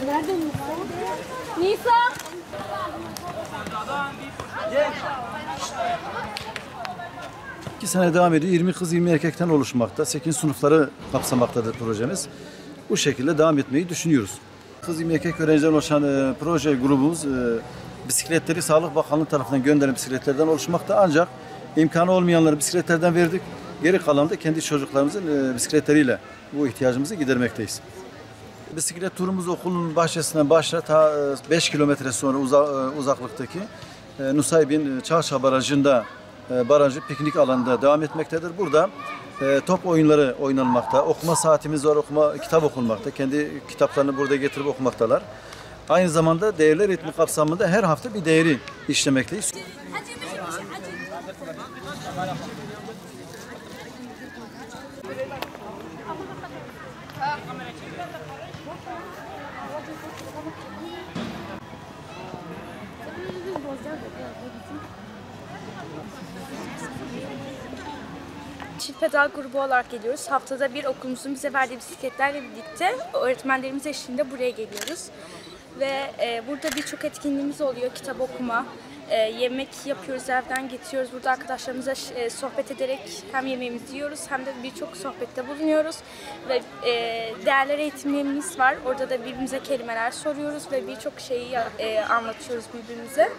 Nerede Nisa? Nisa! İki sene devam ediyor. 20 kız 20 erkekten oluşmakta. 8 sınıfları kapsamaktadır projemiz. Bu şekilde devam etmeyi düşünüyoruz. Kız 20 erkek öğrencilerden oluşan proje grubumuz bisikletleri Sağlık Bakanlığı tarafından gönderilen bisikletlerden oluşmakta. Ancak imkanı olmayanları bisikletlerden verdik. Geri kalan da kendi çocuklarımızın bisikletleriyle bu ihtiyacımızı gidermekteyiz. Bisiklet turumuz okulun bahçesinden başlar, ta 5 kilometre sonra uzaklıktaki Nusaybin Çarşaf Barajı'nda barajı piknik alanında devam etmektedir. Burada top oyunları oynanmakta, okuma saatimiz var, kitap okunmakta. Kendi kitaplarını burada getirip okumaktalar. Aynı zamanda değerler eğitimi kapsamında her hafta bir değeri işlemekteyiz. Çift pedal grubu olarak geliyoruz. Haftada bir okulumuzun bize verdiği bisikletlerle birlikte öğretmenlerimiz eşliğinde buraya geliyoruz. Ve burada birçok etkinliğimiz oluyor. Kitap okuma, yemek yapıyoruz, evden getiriyoruz. Burada arkadaşlarımızla sohbet ederek hem yemeğimizi yiyoruz hem de birçok sohbette bulunuyoruz. Ve değerler eğitimlerimiz var. Orada da birbirimize kelimeler soruyoruz ve birçok şeyi anlatıyoruz birbirimize.